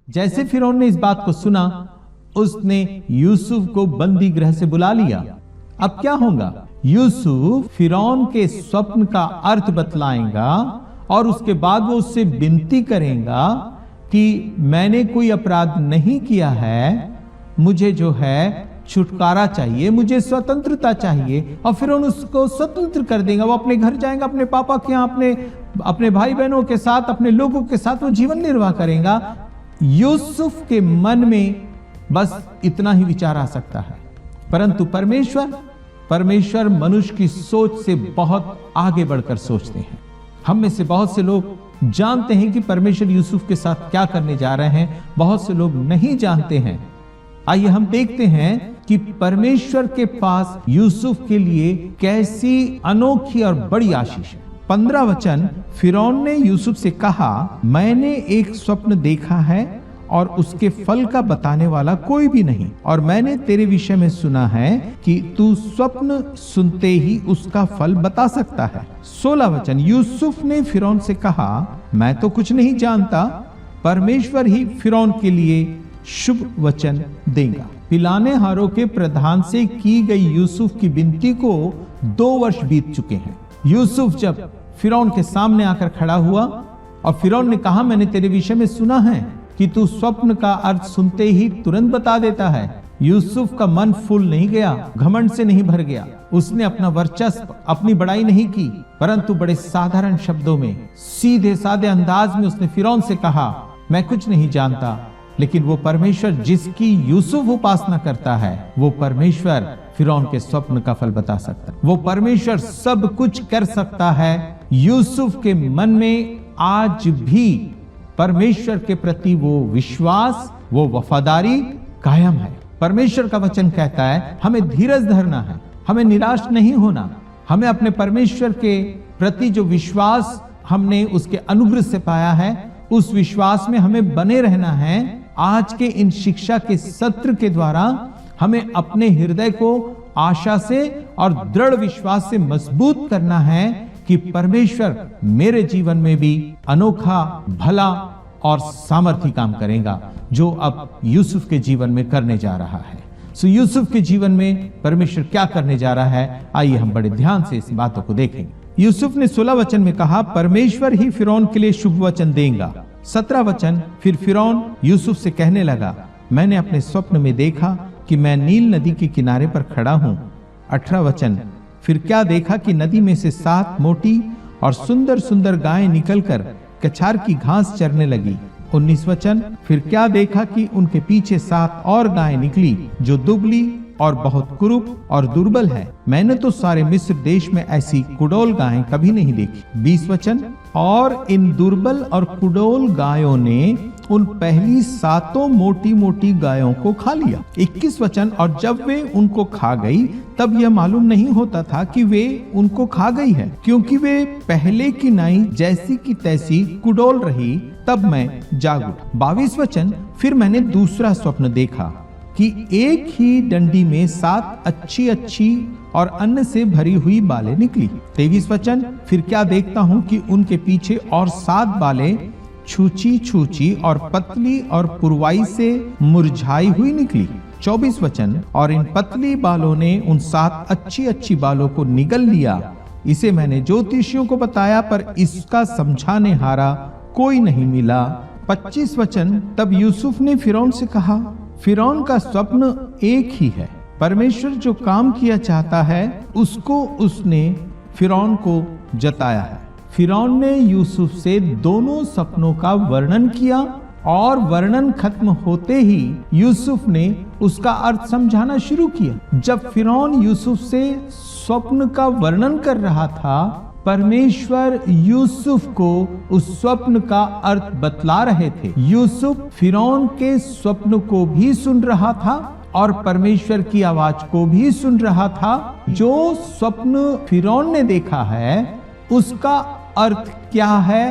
जैसे फिरौन ने इस बात को सुना, उसने यूसुफ को बंदी गृह से बुला लिया। अब क्या होगा? यूसुफ फिरौन के स्वप्न का अर्थ बतलाएगा और उसके बाद वो उससे विनती करेगा कि मैंने कोई अपराध नहीं किया है, मुझे जो है छुटकारा चाहिए, मुझे स्वतंत्रता चाहिए। और फिर उसको स्वतंत्र कर देगा। वो अपने घर जाएगा, अपने पापा के यहाँ, अपने भाई बहनों के साथ, अपने लोगों के साथ वो जीवन निर्वाह करेगा। यूसुफ के मन में बस इतना ही विचार आ सकता है, परंतु परमेश्वर मनुष्य की सोच से बहुत आगे बढ़कर सोचते हैं। हम में से बहुत से लोग जानते हैं कि परमेश्वर यूसुफ के साथ क्या करने जा रहे हैं, बहुत से लोग नहीं जानते हैं। आइए हम देखते हैं कि परमेश्वर के पास यूसुफ के लिए कैसी अनोखी और बड़ी आशीष है। 15 वचन, फिरौन ने यूसुफ से कहा, मैंने एक स्वप्न देखा है और उसके फल का बताने वाला कोई भी नहीं, और मैंने तेरे विषय में सुना है कि तू स्वप्न सुनते ही उसका फल बता सकता है। 16 वचन, यूसुफ ने फिरौन से कहा, मैं तो कुछ नहीं जानता, परमेश्वर ही फिरौन के लिए शुभ वचन देगा। पिलाने हारों के प्रधान से की गई यूसुफ की विनती को 2 वर्ष बीत चुके हैं। यूसुफ जब फिरौन के सामने आकर खड़ा हुआ और फिरौन ने कहा, मैंने तेरे विषय में सुना है कि तू स्वप्न का अर्थ सुनते ही तुरंत बता देता है। यूसुफ का मन फूल नहीं गया, घमंड से नहीं भर गया। उसने अपना वर्चस्व, अपनी बड़ाई नहीं की, परंतु बड़े साधारण शब्दों में, सीधे साधे अंदाज में उसने फिरौन से कहा, मैं कुछ नहीं जानता, लेकिन वो परमेश्वर जिसकी यूसुफ उपासना करता है, वो परमेश्वर फिरौन के स्वप्न का फल बता सकता है। वो परमेश्वर सब कुछ कर सकता है। यूसुफ के मन में आज भी परमेश्वर के प्रति वो विश्वास, वो वफादारी कायम है। परमेश्वर का वचन कहता है, हमें धीरज धरना है, हमें निराश नहीं होना, हमें अपने परमेश्वर के प्रति जो विश्वास हमने उसके अनुग्रह से पाया है, उस विश्वास में हमें बने रहना है। आज के इन शिक्षा के सत्र के द्वारा हमें अपने हृदय को आशा से और दृढ़ विश्वास से मजबूत करना है कि परमेश्वर मेरे जीवन में भी अनोखा, भला और सामर्थी काम करेगा, जो अब यूसुफ के जीवन में करने जा रहा है। सो यूसुफ के जीवन में परमेश्वर क्या करने जा रहा है, आइए हम बड़े ध्यान से इस बातों को देखेंगे। यूसुफ ने 16 वचन में कहा, परमेश्वर ही फिरौन के लिए शुभ वचन देगा। 17 वचन, फिर फिरौन यूसुफ से कहने लगा, मैंने अपने स्वप्न में देखा कि मैं नील नदी के किनारे पर खड़ा हूँ। 18 वचन, फिर क्या देखा कि नदी में से 7 मोटी और सुंदर सुंदर गायें निकलकर कछार की घास चरने लगी। 19 वचन, फिर क्या देखा कि उनके पीछे 7 और गायें निकली जो दुबली और बहुत कुरूप और दुर्बल है। मैंने तो सारे मिस्र देश में ऐसी कुडोल गायें कभी नहीं देखी। 20 वचन, और इन दुर्बल और कुडोल गायों ने उन पहली 7 मोटी मोटी गायों को खा लिया। 21 वचन, और जब वे उनको खा गई तब यह मालूम नहीं होता था कि वे उनको खा गई है, क्योंकि वे पहले की नाई जैसी की तैसी कुडोल रही। तब मैं जाग उठा। 22 वचन, फिर मैंने दूसरा स्वप्न देखा कि एक ही डंडी में 7 अच्छी अच्छी और अन्न से भरी हुई बालें निकली। 23 वचन, फिर क्या देखता हूँ कि उनके पीछे और 7 बालें छूची छूची और पतली और पुरवाई से मुरझाई हुई निकली। 24 वचन, और इन पतली बालों ने उन 7 अच्छी अच्छी बालों को निगल लिया। इसे मैंने ज्योतिषियों को बताया, पर इसका समझाने हारा कोई नहीं मिला। 25 वचन, तब यूसुफ ने फिरौन से कहा, फिरौन का स्वप्न एक ही है, परमेश्वर जो काम किया चाहता है उसको उसने फिरौन को जताया है। फिरौन ने यूसुफ से दोनों सपनों का वर्णन किया और वर्णन खत्म होते ही यूसुफ ने उसका अर्थ समझाना शुरू किया। जब फिरौन यूसुफ से स्वप्न का वर्णन कर रहा था, परमेश्वर यूसुफ को उस स्वप्न का अर्थ बतला रहे थे। यूसुफ फिरौन के स्वप्न को भी सुन रहा था और परमेश्वर की आवाज को भी सुन रहा था। जो स्वप्न फिरौन ने देखा है उसका अर्थ क्या है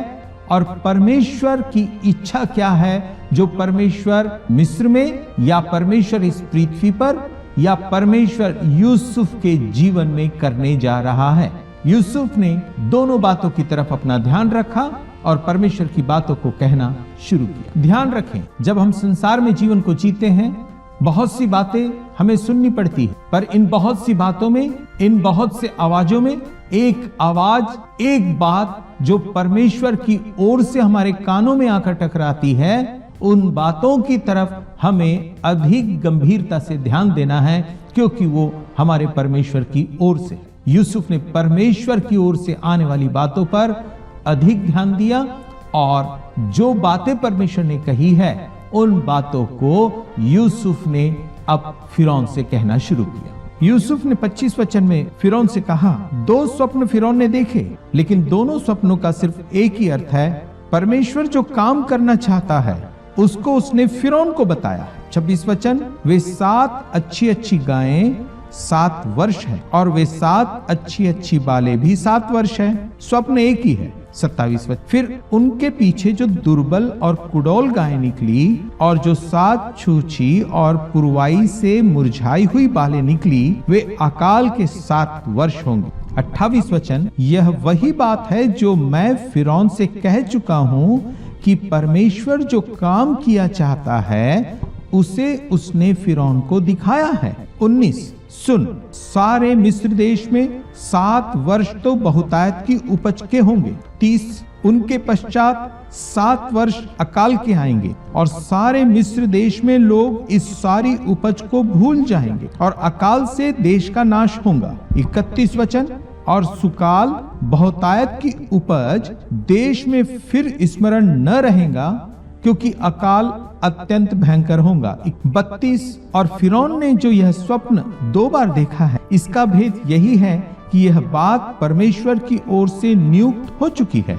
और परमेश्वर की इच्छा क्या है, जो परमेश्वर मिस्र में या परमेश्वर इस पृथ्वी पर या परमेश्वर यूसुफ के जीवन में करने जा रहा है। यूसुफ ने दोनों बातों की तरफ अपना ध्यान रखा और परमेश्वर की बातों को कहना शुरू किया। ध्यान रखें, जब हम संसार में जीवन को जीते हैं, बहुत सी बातें हमें सुननी पड़ती है, पर इन बहुत सी बातों में, इन बहुत से आवाजों में एक आवाज, एक बात जो परमेश्वर की ओर से हमारे कानों में आकर टकराती है, उन बातों की तरफ हमें अधिक गंभीरता से ध्यान देना है, क्योंकि वो हमारे परमेश्वर की ओर से। यूसुफ ने परमेश्वर की ओर से आने वाली बातों पर अधिक ध्यान दिया और जो बातें परमेश्वर ने कही है, उन बातों को यूसुफ ने अब फिरौन से कहना शुरू किया। यूसुफ ने 25 वचन में फिरौन से कहा, 2 स्वप्न फिरौन ने देखे, लेकिन दोनों स्वप्नों का सिर्फ एक ही अर्थ है। परमेश्वर जो काम करना चाहता है उसको उसने फिरौन को बताया। 26 वचन, वे 7 अच्छी अच्छी गायें 7 वर्ष है और वे 7 अच्छी अच्छी बालें भी 7 वर्ष है। स्वप्न एक ही है। 27 वचन, फिर उनके पीछे जो दुर्बल और कुडौल गायें निकली और जो 7 छूछी और पुरवाई से मुरझाई हुई बालें निकली, वे अकाल के 7 वर्ष होंगे। 28 वचन, यह वही बात है जो मैं फिरौन से कह चुका हूँ कि परमेश्वर जो काम किया चाहता है उसे उसने फिरौन को दिखाया है। 19, सुन, सारे मिस्र देश में 7 वर्ष तो बहुतायत की उपज के होंगे। 30, उनके पश्चात 7 वर्ष अकाल के आएंगे और सारे मिस्र देश में लोग इस सारी उपज को भूल जाएंगे और अकाल से देश का नाश होगा। 31 वचन, और सुकाल बहुतायत की उपज देश में फिर स्मरण न रहेगा, क्योंकि अकाल अत्यंत भयंकर होगा। 32, और फिरौन ने जो यह स्वप्न 2 बार देखा है, इसका भेद यही है कि यह बात परमेश्वर की ओर से नियुक्त हो चुकी है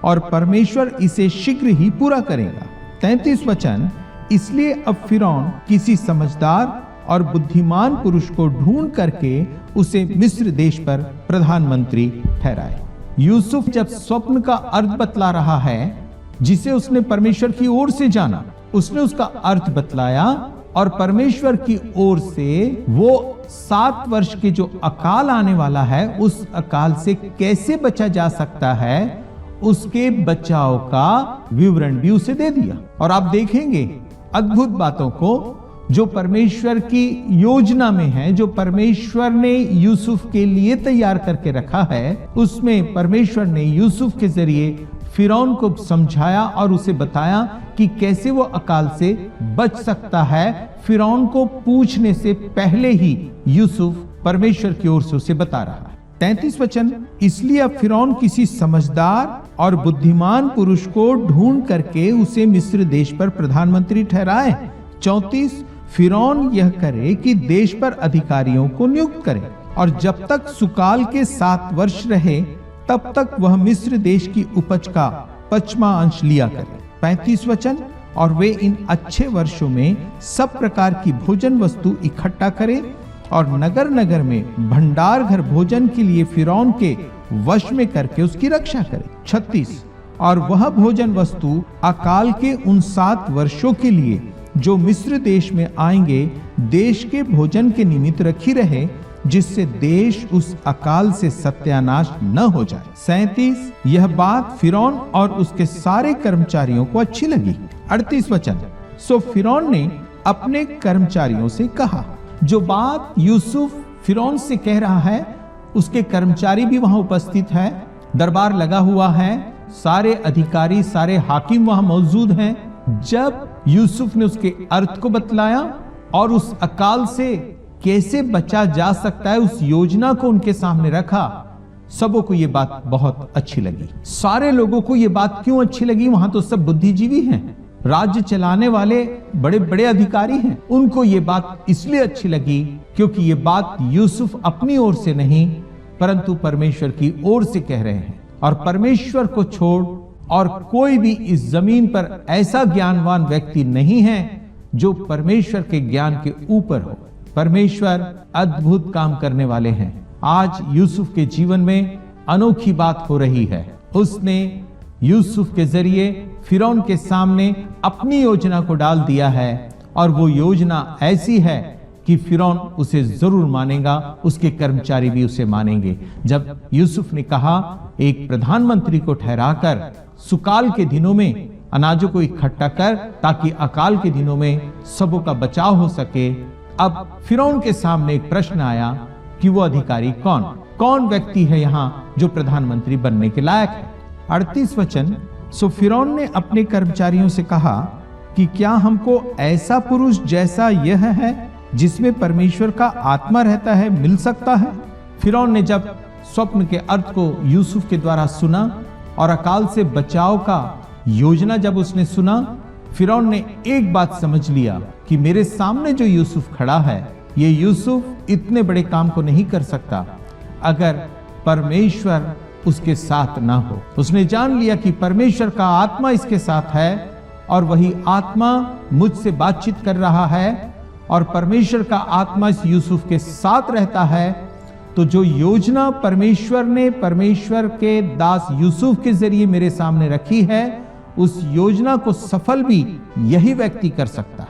और परमेश्वर इसे शीघ्र ही पूरा करेगा। 33 वचन, इसलिए अब फिरौन किसी समझदार और बुद्धिमान पुरुष को ढूंढ करके उसे मिस्र देश पर प्रधानमंत्री ठहराए। यूसुफ जब स्वप्न का अर्थ बतला रहा है, जिसे उसने परमेश्वर की ओर से जाना, उसने उसका अर्थ बतलाया और परमेश्वर की ओर से वो 7 वर्ष के जो अकाल आने वाला है, उस अकाल से कैसे बचा जा सकता है, उसके बचाव का विवरण भी उसे दे दिया। और आप देखेंगे अद्भुत बातों को जो परमेश्वर की योजना में है, जो परमेश्वर ने यूसुफ के लिए तैयार करके रखा है, उसमें परमेश्वर ने यूसुफ के जरिए फिरौन को समझाया और उसे बताया कि कैसे वो अकाल से बच सकता है। फिरौन को पूछने से पहले ही यूसुफ परमेश्वर की ओर से उसे बता रहा है। 33 वचन, इसलिए अब फिरौन किसी समझदार और बुद्धिमान पुरुष को ढूंढ करके उसे मिस्र देश पर प्रधानमंत्री ठहराए। 34, फिरौन यह करे कि देश पर अधिकारियों को नियुक्त करे और जब तक सुकाल के 7 वर्ष रहे, तब तक वह मिस्र देश की उपज का 5वां अंश लिया करे। 35 वचन, और वे इन अच्छे वर्षों में सब प्रकार की भोजन वस्तु इकट्ठा करे और नगर नगर में भंडार घर भोजन के लिए फिरौन के वश में करके उसकी रक्षा करे। 36, और वह भोजन वस्तु अकाल के उन 7 वर्षों के लिए जो मिस्र देश में आएंगे, देश के भोजन के निमित्त रखी रहे, जिससे देश उस अकाल से सत्यानाश न हो जाए। 37, यह बात फिरौन और उसके सारे कर्मचारियों को अच्छी लगी। 38 वचन, सो फिरौन ने अपने कर्मचारियों से कहा। जो बात यूसुफ फिरौन से कह रहा है, उसके कर्मचारी भी वहां उपस्थित है, दरबार लगा हुआ है, सारे अधिकारी, सारे हाकिम वहां मौजूद हैं। जब यूसुफ ने उसके अर्थ को बतलाया और उस अकाल से कैसे बचा जा सकता है, उस योजना को उनके सामने रखा, सबों को ये बात बहुत अच्छी लगी। सारे लोगों को ये बात क्यों अच्छी लगी? वहां तो सब बुद्धिजीवी हैं, राज्य चलाने वाले बड़े बड़े अधिकारी हैं। उनको ये बात इसलिए अच्छी लगी क्योंकि ये बात यूसुफ अपनी ओर से नहीं, परंतु परमेश्वर की ओर से कह रहे हैं। और परमेश्वर को छोड़ और कोई भी इस जमीन पर ऐसा ज्ञानवान व्यक्ति नहीं है जो परमेश्वर के ज्ञान के ऊपर हो। परमेश्वर अद्भुत काम करने वाले हैं। आज यूसुफ के जीवन में अनोखी बात हो रही है। उसने यूसुफ के जरिए फिरौन के सामने अपनी योजना को डाल दिया है और वो योजना ऐसी है कि फिरौन उसे जरूर मानेगा, उसके कर्मचारी भी उसे मानेंगे। जब यूसुफ ने कहा एक प्रधानमंत्री को ठहराकर सुकाल के दिनों में अनाजों को इकट्ठा कर, ताकि अकाल के दिनों में सबों का बचाव हो सके। अब फिरौन के सामने एक प्रश्न आया कि वो अधिकारी कौन व्यक्ति है यहाँ जो प्रधानमंत्री बनने के लायक है। 38 वचन, सो फिरौन ने अपने कर्मचारियों से कहा कि क्या हमको ऐसा पुरुष जैसा यह है जिसमें परमेश्वर का आत्मा रहता है मिल सकता है? फिरौन ने जब स्वप्न के अर्थ को यूसुफ के द्वारा सुना और अकाल से बचाव का योजना जब उसने सुना, फिरौन ने एक बात समझ लिया कि मेरे सामने जो यूसुफ खड़ा है, ये यूसुफ इतने बड़े काम को नहीं कर सकता अगर परमेश्वर उसके साथ ना हो। उसने जान लिया कि परमेश्वर का आत्मा इसके साथ है और वही आत्मा मुझसे बातचीत कर रहा है और परमेश्वर का आत्मा इस यूसुफ के साथ रहता है। तो जो योजना परमेश्वर ने परमेश्वर के दास यूसुफ के जरिए मेरे सामने रखी है, उस योजना को सफल भी यही व्यक्ति कर सकता है।